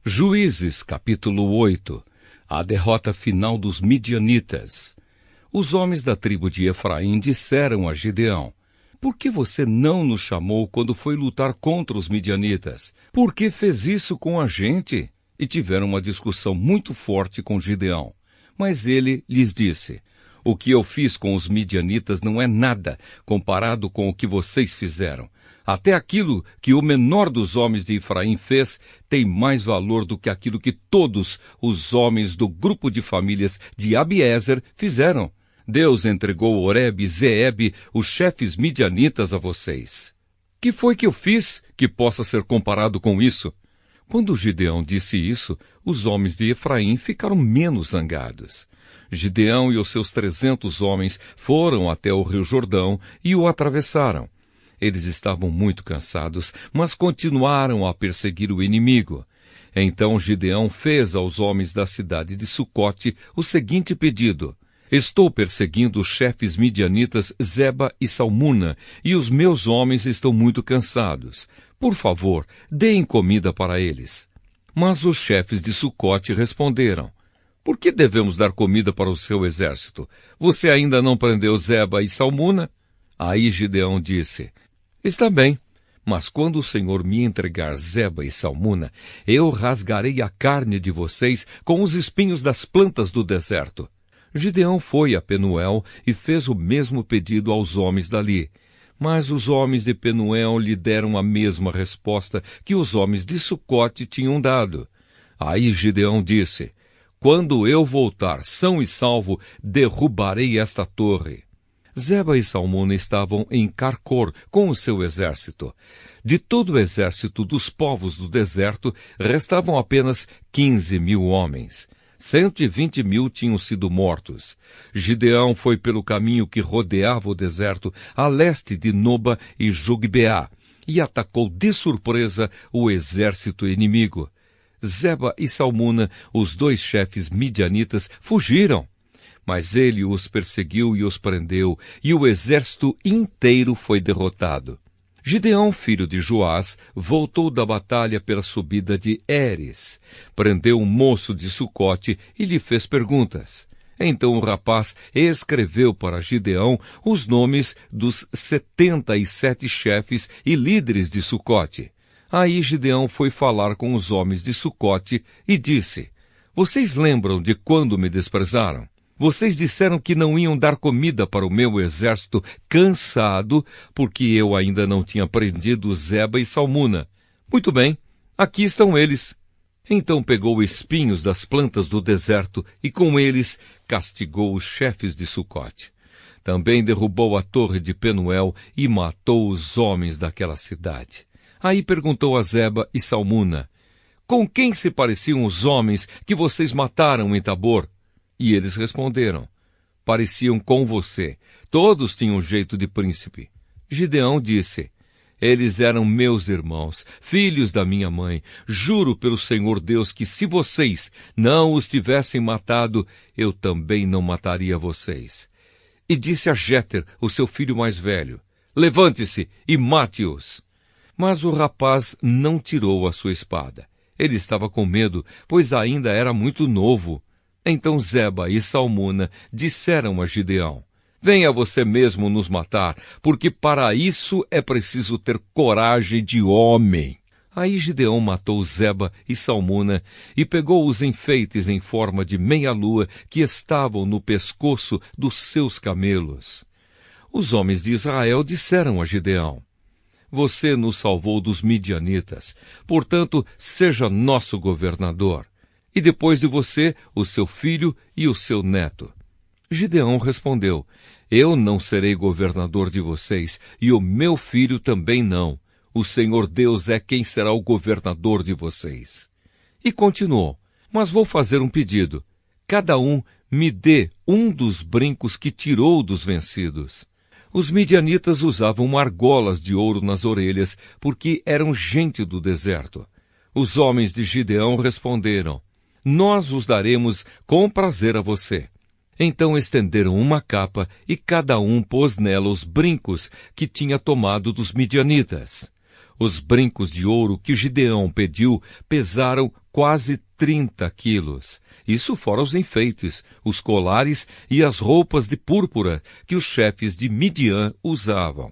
Juízes, capítulo 8. A derrota final dos midianitas. Os homens da tribo de Efraim disseram a Gideão: por que você não nos chamou quando foi lutar contra os midianitas? Por que fez isso com a gente? E tiveram uma discussão muito forte com Gideão. Mas ele lhes disse: o que eu fiz com os midianitas não é nada comparado com o que vocês fizeram. Até aquilo que o menor dos homens de Efraim fez tem mais valor do que aquilo que todos os homens do grupo de famílias de Abiezer fizeram. Deus entregou Oreb e Zeeb, os chefes midianitas, a vocês. Que foi que eu fiz que possa ser comparado com isso? Quando Gideão disse isso, os homens de Efraim ficaram menos zangados. Gideão e os seus 300 homens foram até o rio Jordão e o atravessaram. Eles estavam muito cansados, mas continuaram a perseguir o inimigo. Então Gideão fez aos homens da cidade de Sucote o seguinte pedido: estou perseguindo os chefes midianitas Zeba e Salmuna, e os meus homens estão muito cansados. Por favor, deem comida para eles. Mas os chefes de Sucote responderam: por que devemos dar comida para o seu exército? Você ainda não prendeu Zeba e Salmuna? Aí Gideão disse: está bem, mas quando o Senhor me entregar Zeba e Salmuna, eu rasgarei a carne de vocês com os espinhos das plantas do deserto. Gideão foi a Penuel e fez o mesmo pedido aos homens dali. Mas os homens de Penuel lhe deram a mesma resposta que os homens de Sucote tinham dado. Aí Gideão disse: quando eu voltar são e salvo, derrubarei esta torre. Zeba e Salmuna estavam em Carcor com o seu exército. De todo o exército dos povos do deserto, restavam apenas 15.000 homens. 120.000 tinham sido mortos. Gideão foi pelo caminho que rodeava o deserto, a leste de Noba e Jogbeá, e atacou de surpresa o exército inimigo. Zeba e Salmuna, os dois chefes midianitas, fugiram. Mas ele os perseguiu e os prendeu, e o exército inteiro foi derrotado. Gideão, filho de Joás, voltou da batalha pela subida de Heres. Prendeu um moço de Sucote e lhe fez perguntas. Então o rapaz escreveu para Gideão os nomes dos 77 chefes e líderes de Sucote. Aí Gideão foi falar com os homens de Sucote e disse: vocês lembram de quando me desprezaram? Vocês disseram que não iam dar comida para o meu exército cansado, porque eu ainda não tinha prendido Zeba e Salmuna. Muito bem, aqui estão eles. Então pegou espinhos das plantas do deserto e com eles castigou os chefes de Sucote. Também derrubou a torre de Penuel e matou os homens daquela cidade. Aí perguntou a Zeba e Salmuna: com quem se pareciam os homens que vocês mataram em Tabor? E eles responderam: pareciam com você. Todos tinham jeito de príncipe. Gideão disse: eles eram meus irmãos, filhos da minha mãe. Juro pelo Senhor Deus que se vocês não os tivessem matado, eu também não mataria vocês. E disse a Jéter, o seu filho mais velho: levante-se e mate-os. Mas o rapaz não tirou a sua espada. Ele estava com medo, pois ainda era muito novo. Então Zeba e Salmuna disseram a Gideão: venha você mesmo nos matar, porque para isso é preciso ter coragem de homem. Aí Gideão matou Zeba e Salmuna e pegou os enfeites em forma de meia-lua que estavam no pescoço dos seus camelos. Os homens de Israel disseram a Gideão: você nos salvou dos midianitas, portanto, seja nosso governador. E depois de você, o seu filho e o seu neto. Gideão respondeu: eu não serei governador de vocês, e o meu filho também não. O Senhor Deus é quem será o governador de vocês. E continuou: mas vou fazer um pedido. Cada um me dê um dos brincos que tirou dos vencidos. Os midianitas usavam argolas de ouro nas orelhas, porque eram gente do deserto. Os homens de Gideão responderam: nós os daremos com prazer a você. Então estenderam uma capa e cada um pôs nela os brincos que tinha tomado dos midianitas. Os brincos de ouro que Gideão pediu pesaram quase 30 quilos. Isso fora os enfeites, os colares e as roupas de púrpura que os chefes de Midian usavam.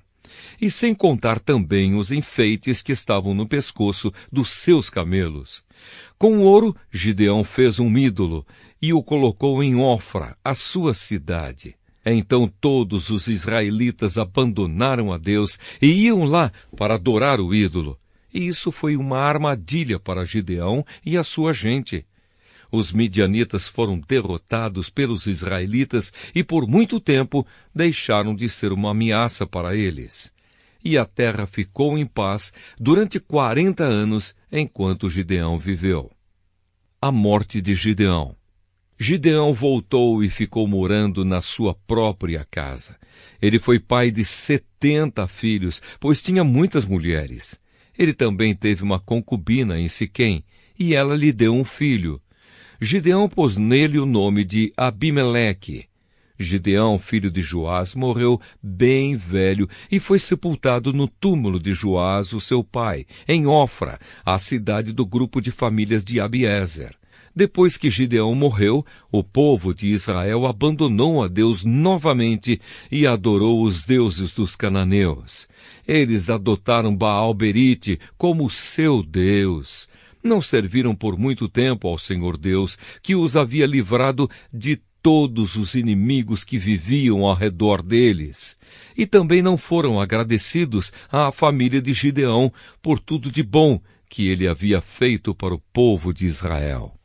E sem contar também os enfeites que estavam no pescoço dos seus camelos. Com o ouro, Gideão fez um ídolo e o colocou em Ofra, a sua cidade. Então todos os israelitas abandonaram a Deus e iam lá para adorar o ídolo. E isso foi uma armadilha para Gideão e a sua gente. Os midianitas foram derrotados pelos israelitas e por muito tempo deixaram de ser uma ameaça para eles. E a terra ficou em paz durante 40 anos enquanto Gideão viveu. A morte de Gideão. Gideão voltou e ficou morando na sua própria casa. Ele foi pai de 70 filhos, pois tinha muitas mulheres. Ele também teve uma concubina em Siquém, e ela lhe deu um filho. Gideão pôs nele o nome de Abimeleque. Gideão, filho de Joás, morreu bem velho e foi sepultado no túmulo de Joás, o seu pai, em Ofra, a cidade do grupo de famílias de Abiezer. Depois que Gideão morreu, o povo de Israel abandonou a Deus novamente e adorou os deuses dos cananeus. Eles adotaram Baal-Berite como seu Deus. Não serviram por muito tempo ao Senhor Deus, que os havia livrado de todos os inimigos que viviam ao redor deles. E também não foram agradecidos à família de Gideão por tudo de bom que ele havia feito para o povo de Israel.